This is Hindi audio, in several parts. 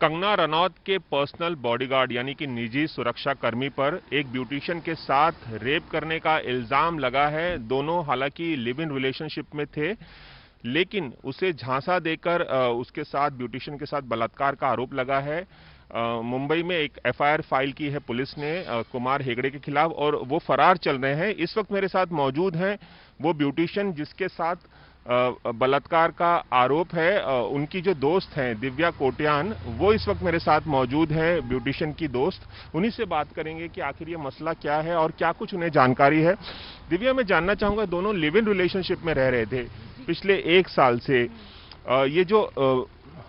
कंगना रनौत के पर्सनल बॉडीगार्ड यानी कि निजी सुरक्षा कर्मी पर एक ब्यूटिशियन के साथ रेप करने का इल्जाम लगा है। दोनों हालांकि लिव इन रिलेशनशिप में थे, लेकिन उसे झांसा देकर उसके साथ ब्यूटिशियन के साथ बलात्कार का आरोप लगा है। मुंबई में एक एफआईआर फाइल की है पुलिस ने कुमार हेगड़े के खिलाफ और वो फरार चल रहे हैं। इस वक्त मेरे साथ मौजूद हैं वो ब्यूटिशियन जिसके साथ बलात्कार का आरोप है। उनकी जो दोस्त हैं दिव्या कोट्यान, वो इस वक्त मेरे साथ मौजूद है, ब्यूटिशियन की दोस्त। उन्हीं से बात करेंगे कि आखिर ये मसला क्या है और क्या कुछ उन्हें जानकारी है। दिव्या, मैं जानना चाहूंगा, दोनों लिव इन रिलेशनशिप में रह रहे थे पिछले 1 साल से।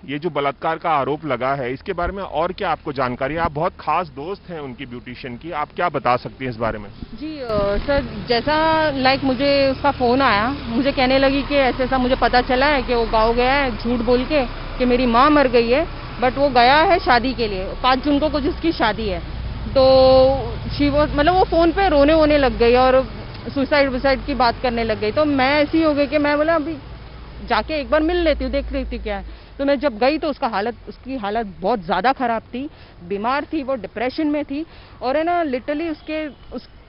ये जो बलात्कार का आरोप लगा है, इसके बारे में और क्या आपको जानकारी है? आप बहुत खास दोस्त हैं उनकी, ब्यूटिशियन की, आप क्या बता सकती हैं इस बारे में? जी सर, जैसा लाइक मुझे उसका फ़ोन आया, मुझे कहने लगी कि ऐसे ऐसा मुझे पता चला है कि वो गाँव गया है झूठ बोल के कि मेरी माँ मर गई है, बट वो गया है शादी के लिए, 5 जून को कुछ उसकी शादी है। तो मतलब वो फ़ोन पे रोने वोने लग गई और सुसाइड की बात करने लग गई। तो मैं ऐसी हो गई कि मैं बोला अभी जाके एक बार मिल लेती हूँ, देख लेती क्या है। तो मैं जब गई तो उसकी हालत बहुत ज़्यादा ख़राब थी, बीमार थी, वो डिप्रेशन में थी और है ना लिटरली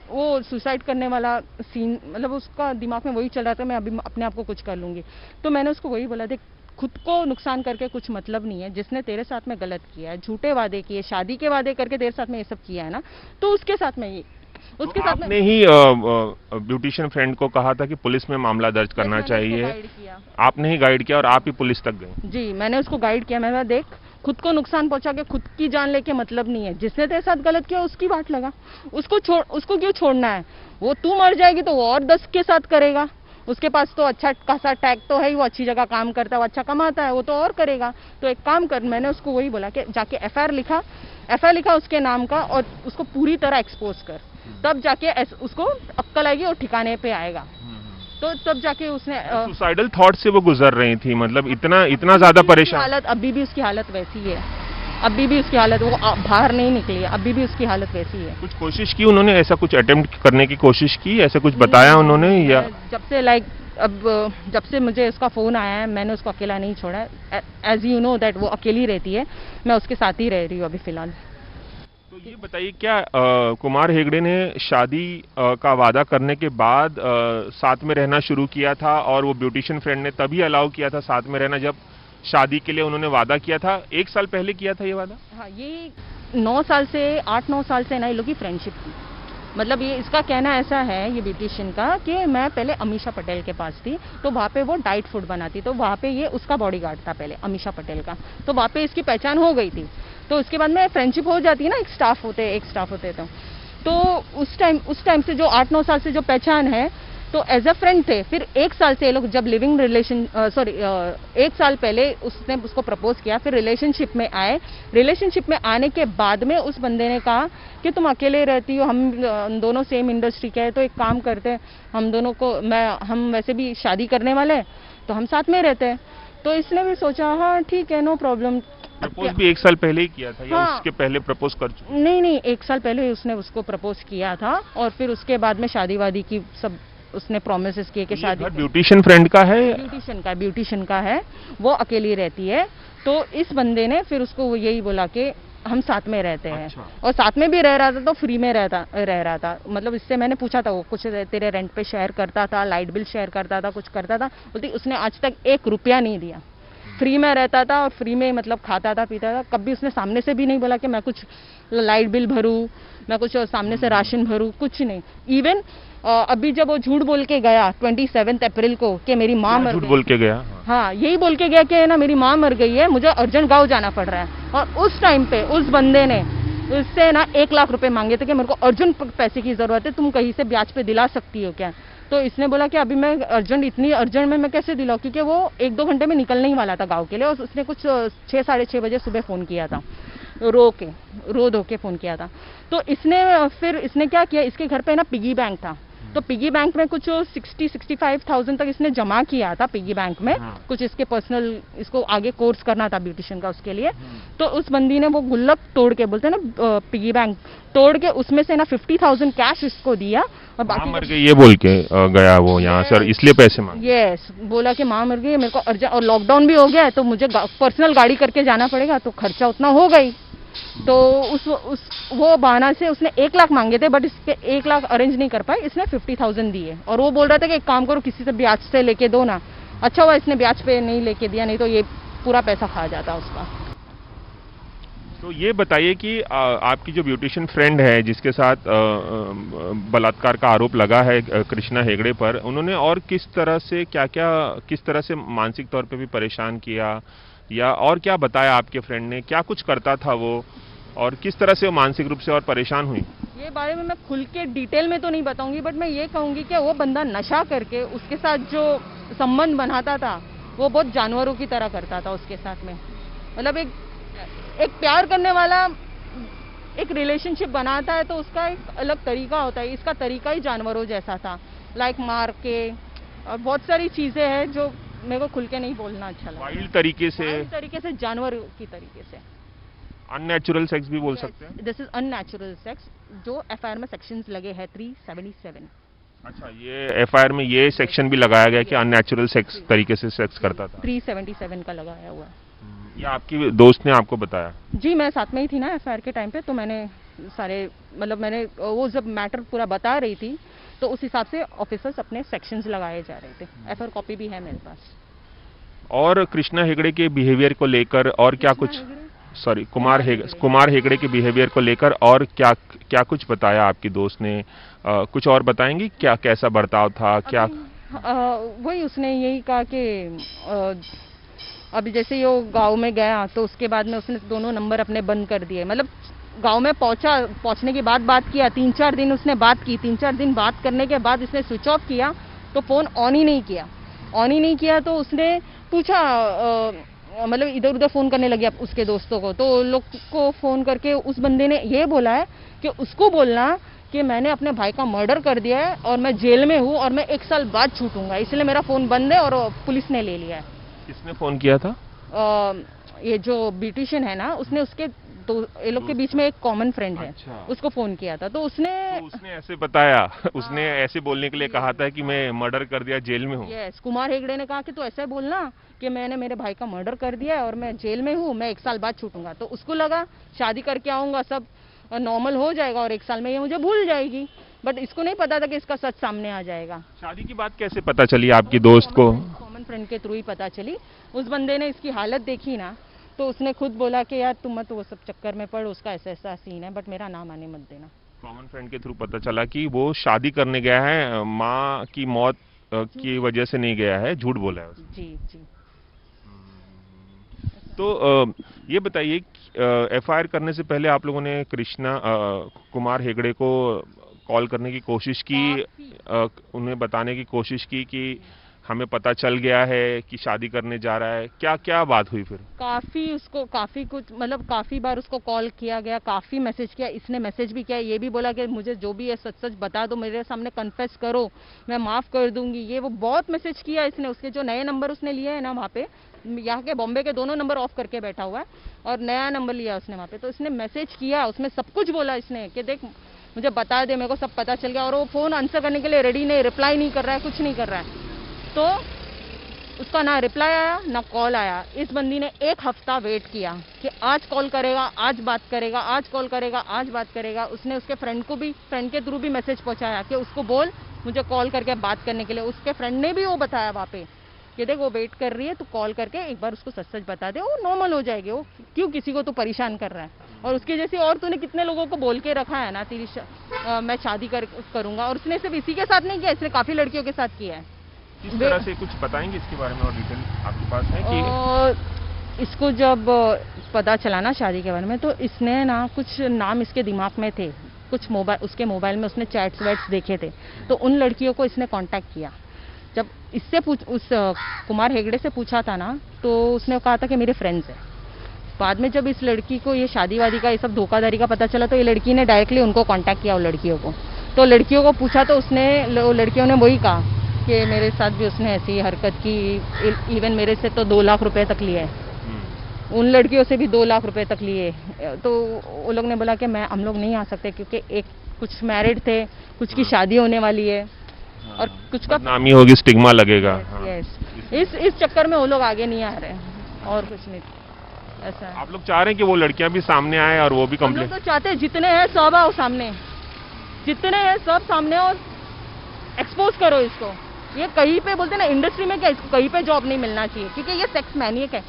वो सुसाइड करने वाला सीन, मतलब उसका दिमाग में वही चल रहा था, मैं अभी अपने आप को कुछ कर लूँगी। तो मैंने उसको वही बोला, देख खुद को नुकसान करके कुछ मतलब नहीं है, जिसने तेरे साथ में गलत किया है, झूठे वादे किए, शादी के वादे करके तेरे साथ में ये सब किया है ना, तो उसके साथ में उसके साथ आपने ही ब्यूटिशियन फ्रेंड को कहा था कि पुलिस में मामला दर्ज करना चाहिए, आपने ही गाइड किया और आप ही पुलिस तक गए? जी, मैंने उसको गाइड किया। मैं देख खुद को नुकसान पहुंचा के खुद की जान लेके मतलब नहीं है, जिसने तेरे साथ गलत किया उसकी बात लगा, उसको क्यों छोड़ना है? वो तू मर जाएगी तो वो और 10 के साथ करेगा। उसके पास तो अच्छा खासा टैग तो है ही, वो अच्छी जगह काम करता है, वो अच्छा कमाता है, वो तो और करेगा। तो एक काम कर, मैंने उसको वही बोला कि जाके एफआईआर लिखा उसके नाम का और उसको पूरी तरह एक्सपोज कर, तब जाके उसको अक्कल आएगी और ठिकाने पे आएगा। तो तब जाके उसने सुसाइडल थॉट से वो गुजर रही थी, मतलब इतना ज्यादा परेशान। हालत अभी भी उसकी हालत वैसी है, अभी भी उसकी हालत, वो बाहर नहीं निकली है, अभी भी उसकी हालत वैसी है। कुछ कोशिश की उन्होंने, ऐसा कुछ अटेम्प्ट करने की कोशिश की, ऐसा कुछ बताया उन्होंने? या जब से मुझे उसका फोन आया है, मैंने उसको अकेला नहीं छोड़ा। एज यू नो दैट वो अकेली रहती है, मैं उसके साथ ही रह रही हूँ अभी फिलहाल। तो ये बताइए, क्या कुमार हेगड़े ने शादी का वादा करने के बाद साथ में रहना शुरू किया था और वो ब्यूटिशियन फ्रेंड ने तभी अलाउ किया था साथ में रहना जब शादी के लिए उन्होंने वादा किया था? 1 साल पहले किया था ये वादा? हाँ, ये 8-9 साल से ना ये लोग की फ्रेंडशिप थी। मतलब ये इसका कहना ऐसा है ये ब्यूटिशियन का कि मैं पहले अमीषा पटेल के पास थी, तो वहाँ पे वो डाइट फूड बनाती, तो वहाँ पे ये उसका बॉडीगार्ड था पहले, अमीषा पटेल का, तो वहाँ पे इसकी पहचान हो गई थी। तो उसके बाद में फ्रेंडशिप हो जाती है ना, एक स्टाफ होते तो उस टाइम से जो 8-9 साल से जो पहचान है, तो एज अ फ्रेंड थे। फिर 1 साल से ये लोग जब 1 साल पहले उसने उसको प्रपोज किया, फिर रिलेशनशिप में आए। रिलेशनशिप में आने के बाद में उस बंदे ने कहा कि तुम अकेले रहती हो, हम दोनों सेम इंडस्ट्री के हैं, तो एक काम करते हैं, हम वैसे भी शादी करने वाले हैं, तो हम साथ में रहते हैं। तो इसने भी सोचा हाँ ठीक है, नो प्रॉब्लम। प्रपोज भी 1 साल पहले ही किया था या उसके पहले प्रपोज कर चुके? नहीं, 1 साल पहले उसने उसको प्रपोज किया था और फिर उसके बाद में शादी वादी की सब उसने प्रोमिसेस किए कि शादी। ब्यूटिशियन फ्रेंड का है? ब्यूटिशियन का है, वो अकेली रहती है। तो इस बंदे ने फिर उसको यही बोला कि हम साथ में रहते हैं। अच्छा। और साथ में भी रह रहा था तो फ्री में रह रहा था। मतलब इससे मैंने पूछा था, वो कुछ तेरे रेंट पे शेयर करता था, लाइट बिल शेयर करता था, कुछ करता था, बोलती उसने आज तक 1 रुपया नहीं दिया, फ्री में रहता था और फ्री में मतलब खाता था पीता था। कभी उसने सामने से भी नहीं बोला कि मैं कुछ लाइट बिल भरूं, मैं कुछ सामने से राशन भरूं, कुछ नहीं। इवन अभी जब वो झूठ बोल के गया 27 अप्रैल को कि मेरी माँ मर गई, झूठ बोल के गया? हाँ, यही बोल के गया कि ना मेरी माँ मर गई है, मुझे अर्जेंट गाँव जाना पड़ रहा है। और उस टाइम पे उस बंदे ने उससे ना 1 लाख रुपए मांगे थे कि मेरे को अर्जेंट पैसे की जरूरत है, तुम कहीं से ब्याज पे दिला सकती हो क्या? तो इसने बोला कि अभी मैं इतनी अर्जेंट में मैं कैसे दिलाऊं, क्योंकि वो 1-2 घंटे में निकलने ही वाला था गाँव के लिए। और उसने कुछ 6-6:30 बजे सुबह फ़ोन किया था, रो धो के फ़ोन किया था। तो इसने क्या किया, इसके घर पे ना पिगी बैंक था, तो पिगी बैंक में कुछ 60-65,000 तक इसने जमा किया था पिगी बैंक में। कुछ इसके पर्सनल, इसको आगे कोर्स करना था ब्यूटिशियन का, उसके लिए। तो उस बंदी ने वो गुल्लक तोड़ के, बोलते हैं ना पिगी बैंक तोड़ के, उसमें से ना 50,000 कैश इसको दिया और माँ बाकी मर गई ये बोल के गया वो यहाँ सर, इसलिए पैसे मांगे। यस, बोला कि माँ मर गई है, मेरे को अर्जेंट, और लॉकडाउन भी हो गया है तो मुझे पर्सनल गाड़ी करके जाना पड़ेगा, तो खर्चा उतना हो गई। तो वो बहाना से उसने 1 लाख मांगे थे, बट इसके 1 लाख अरेंज नहीं कर पाए, इसने 50,000 दिए। और वो बोल रहा था कि एक काम करो, किसी से ब्याज से लेके दो ना। अच्छा हुआ इसने ब्याज पे नहीं लेके दिया, नहीं तो ये पूरा पैसा खा जाता उसका। तो ये बताइए कि आपकी जो ब्यूटिशियन फ्रेंड है जिसके साथ बलात्कार का आरोप लगा है कृष्णा हेगड़े पर, उन्होंने और किस तरह से किस तरह से मानसिक तौर पे भी परेशान किया, या और क्या बताया आपके फ्रेंड ने, क्या कुछ करता था वो, और किस तरह से वो मानसिक रूप से और परेशान हुई? ये बारे में मैं खुल के डिटेल में तो नहीं बताऊंगी, बट मैं ये कहूंगी कि वो बंदा नशा करके उसके साथ जो संबंध बनाता था वो बहुत जानवरों की तरह करता था उसके साथ में। मतलब एक प्यार करने वाला एक रिलेशनशिप बनाता है तो उसका एक अलग तरीका होता है, इसका तरीका ही जानवरों जैसा था, लाइक मार के, और बहुत सारी चीजें हैं जो मेरे को खुल के नहीं बोलना अच्छा लगता। वाइल्ड तरीके से, जानवर की तरीके से, अननेचुरल सेक्स भी बोल सकते हैं। दिस इज अननेचुरल सेक्स, जो एफआईआर में सेक्शंस लगे हैं 377। अच्छा, ये एफआईआर में ये सेक्शन भी लगाया गया कि अननेचुरल सेक्स तरीके से सेक्स करता था। 377 का लगाया हुआ है। ये आपकी दोस्त ने आपको बताया? जी, मैं साथ में ही थी ना एफआईआर के टाइम पे, तो मैंने सारे, मतलब मैंने वो जब मैटर पूरा बता रही थी तो उस हिसाब से ऑफिसर्स अपने सेक्शंस लगाए जा रहे थे। एफआईआर कॉपी भी है मेरे पास। और कृष्णा हेगड़े के बिहेवियर को लेकर और क्या कुछ, सॉरी कुमार हेगड़े के बिहेवियर को लेकर और क्या कुछ बताया आपकी दोस्त ने? कुछ और बताएंगी, क्या कैसा बर्ताव था, क्या? वही उसने यही कहा कि अभी जैसे वो गांव में गया तो उसके बाद में उसने दोनों नंबर अपने बंद कर दिए। मतलब गांव में पहुंचने के बाद बात किया, 3-4 दिन उसने बात की, 3-4 दिन बात करने के बाद उसने स्विच ऑफ किया, तो फोन ऑन ही नहीं किया। तो उसने पूछा, मतलब इधर उधर फोन करने लगे उसके दोस्तों को, तो लोग को फोन करके उस बंदे ने ये बोला है कि उसको बोलना कि मैंने अपने भाई का मर्डर कर दिया है और मैं जेल में हूँ और मैं 1 साल बाद छूटूंगा, इसलिए मेरा फोन बंद है और पुलिस ने ले लिया है। किसने फोन किया था? ये जो ब्यूटिशियन है ना, उसने उसके ये लोग के बीच में एक कॉमन फ्रेंड है। अच्छा। उसको फोन किया था, तो उसने ऐसे बताया, उसने ऐसे बोलने के लिए कहा था कि मैं मर्डर कर दिया, जेल में हूँ। यस, कुमार हेगड़े ने कहा कि तू ऐसे बोलना कि मैंने मेरे भाई का मर्डर कर दिया है और मैं जेल में हूँ, मैं 1 साल बाद छूटूंगा। तो उसको लगा शादी करके आऊंगा, सब नॉर्मल हो जाएगा और 1 साल में ये मुझे भूल जाएगी, बट इसको नहीं पता था कि इसका सच सामने आ जाएगा। शादी की बात कैसे पता चली आपकी दोस्त को? कॉमन फ्रेंड के थ्रू ही पता चली। उस बंदे ने इसकी हालत देखी ना, तो उसने खुद बोला कि यार तुम मत वो सब चक्कर में पड़, उसका ऐसा सीन है, बट मेरा नाम आने मत देना। कॉमन फ्रेंड के थ्रू पता चला कि वो शादी करने गया है, माँ की मौत की वजह से नहीं गया है, झूठ बोला है उसने। जी। तो ये बताइए, एफआईआर करने से पहले आप लोगों ने कुमार हेगड़े को कॉल करने की कोशिश की, उन्हें बताने की कोशिश की कि हमें पता चल गया है कि शादी करने जा रहा है, क्या बात हुई फिर? काफी बार उसको कॉल किया गया, काफी मैसेज किया, इसने मैसेज भी किया, ये भी बोला कि मुझे जो भी है सच बता दो, मेरे सामने कन्फेस करो, मैं माफ कर दूंगी, ये वो बहुत मैसेज किया इसने। उसके जो नए नंबर उसने लिए है ना वहाँ पे, यहाँ के बॉम्बे के दोनों नंबर ऑफ करके बैठा हुआ है और नया नंबर लिया उसने वहाँ पे, तो इसने मैसेज किया, उसमें सब कुछ बोला इसने कि देख मुझे बता दे, मेरे को सब पता चल गया। और वो फोन आंसर करने के लिए रेडी नहीं, रिप्लाई नहीं कर रहा है, कुछ नहीं कर रहा है। तो उसका ना रिप्लाई आया ना कॉल आया। इस बंदी ने 1 हफ्ता वेट किया कि आज कॉल करेगा, आज बात करेगा, आज कॉल करेगा, आज बात करेगा। उसने उसके फ्रेंड के थ्रू भी मैसेज पहुंचाया कि उसको बोल मुझे कॉल करके बात करने के लिए। उसके फ्रेंड ने भी वो बताया वहाँ पे कि देख वो वेट कर रही है, तू कॉल करके एक बार उसको सच बता दे, वो नॉर्मल हो जाएगी, वो क्यों किसी को तू परेशान कर रहा है। और उसके जैसी और तूने कितने लोगों को बोल के रखा है ना मैं शादी करूंगा, और उसने सिर्फ इसी के साथ नहीं किया, इसने काफी लड़कियों के साथ किया है। किस तरह से कुछ बताएंगे इसके बारे में और डिटेल आपके पास है कि? इसको जब पता चला ना शादी के बारे में, तो इसने ना कुछ नाम इसके दिमाग में थे, कुछ उसके मोबाइल में उसने चैट्स वैट्स देखे थे, तो उन लड़कियों को इसने कांटेक्ट किया। जब इससे उस कुमार हेगड़े से पूछा था ना, तो उसने कहा था कि मेरे फ्रेंड्स हैं। बाद में जब इस लड़की को ये शादी वादी का ये सब धोखाधड़ी का पता चला, तो ये लड़की ने डायरेक्टली उनको कांटेक्ट किया, उन लड़कियों को। तो लड़कियों को पूछा तो लड़कियों ने वही कहा कि मेरे साथ भी उसने ऐसी हरकत की, इवन मेरे से तो 2 लाख रुपए तक लिए, उन लड़कियों से भी 2 लाख रुपए तक लिए। तो वो लोग ने बोला कि हम लोग नहीं आ सकते क्योंकि कुछ मैरिड थे, कुछ की शादी होने वाली है और कुछ का बदनामी होगी, स्टिग्मा लगेगा। हाँ। यस, इस चक्कर में वो लोग आगे नहीं आ रहे हैं और कुछ नहीं, ऐसा है। आप लोग चाह रहे हैं कि वो लड़कियां भी सामने आए और वो भी हम लोग कंप्लेन? तो चाहते हैं जितने हैं सब आओ सामने, जितने हैं सब सामने और एक्सपोज करो इसको। ये कहीं पे बोलते हैं ना इंडस्ट्री में क्या, इसको कहीं पे जॉब नहीं मिलना चाहिए क्योंकि ये सेक्स मैनियक है।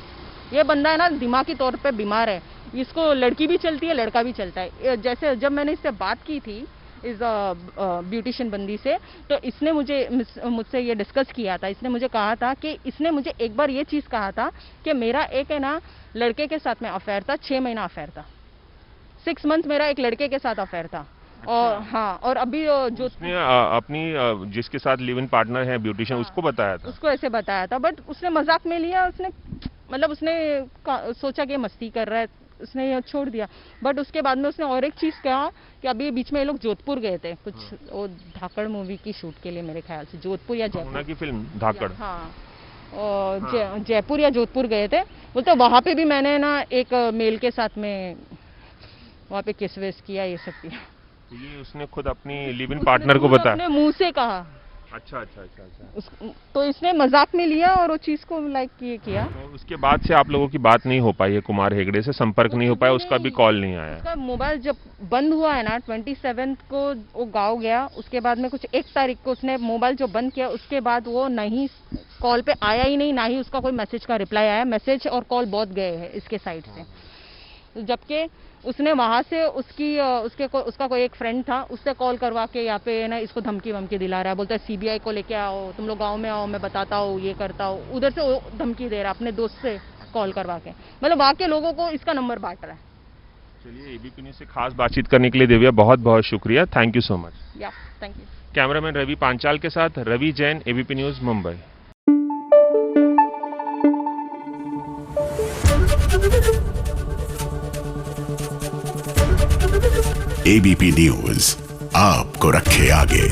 ये बंदा है ना दिमागी तौर पे बीमार है, इसको लड़की भी चलती है, लड़का भी चलता है। जैसे जब मैंने इससे बात की थी इस ब्यूटिशियन बंदी से, तो इसने मुझसे ये डिस्कस किया था। इसने मुझे कहा था कि इसने मुझे एक बार ये चीज़ कहा था कि मेरा एक है ना लड़के के साथ में अफेयर था, 6 महीना अफेयर था, 6 मंथ मेरा एक लड़के के साथ अफेयर था। और हाँ, और अभी जो उसने अपनी जिसके साथ लिव इन पार्टनर है ब्यूटिशियन, उसको बताया था? उसको ऐसे बताया था, बट उसने मजाक में लिया। उसने मतलब उसने सोचा कि मस्ती कर रहा है, उसने ये छोड़ दिया। बट उसके बाद में उसने और एक चीज़ कहा कि अभी बीच में ये लोग जोधपुर गए थे कुछ वो धाकड़ मूवी की शूट के लिए, मेरे ख्याल से जोधपुर या जयपुर की फिल्म धाकड़। हाँ, और जयपुर या जोधपुर गए थे। बोलते वहाँ पे भी मैंने ना एक मेल के साथ में वहाँ पे किस वेस किया, ये सब किया। तो ये उसने खुद अपनी लिव इन पार्टनर को बताया? अपने मुंह से कहा। अच्छा अच्छा अच्छा अच्छा। तो इसने मजाक में लिया और वो चीज़ को लाइक ये किया। तो उसके बाद से आप लोगों की बात नहीं हो पाई है? कुमार हेगड़े से संपर्क नहीं हो पाया, उसका भी कॉल नहीं आया? उसका मोबाइल जब बंद हुआ है ना 27 को वो गाँव गया, उसके बाद में कुछ 1 तारीख को उसने मोबाइल जो बंद किया, उसके बाद वो नहीं कॉल पे आया ही नहीं, ना ही उसका कोई मैसेज का रिप्लाई आया। मैसेज और कॉल बहुत गए हैं इसके साइड से। जबकि उसने वहाँ से उसका कोई एक फ्रेंड था, उससे कॉल करवा के यहाँ पे ना इसको धमकी वमकी दिला रहा है। बोलता है सीबीआई को लेके आओ, तुम लोग गांव में आओ, मैं बताता हूँ, ये करता हूँ। उधर से वो धमकी दे रहा है अपने दोस्त से कॉल करवा के, मतलब वहाँ के लोगों को इसका नंबर बांट रहा है। चलिए, एबीपी न्यूज़ से खास बातचीत करने के लिए दिव्या बहुत बहुत शुक्रिया। Thank you so much. या thank you. Cameraman Ravi Panchal के साथ Ravi Jain, ABP news, Mumbai. ABP news आपको रखे आगे।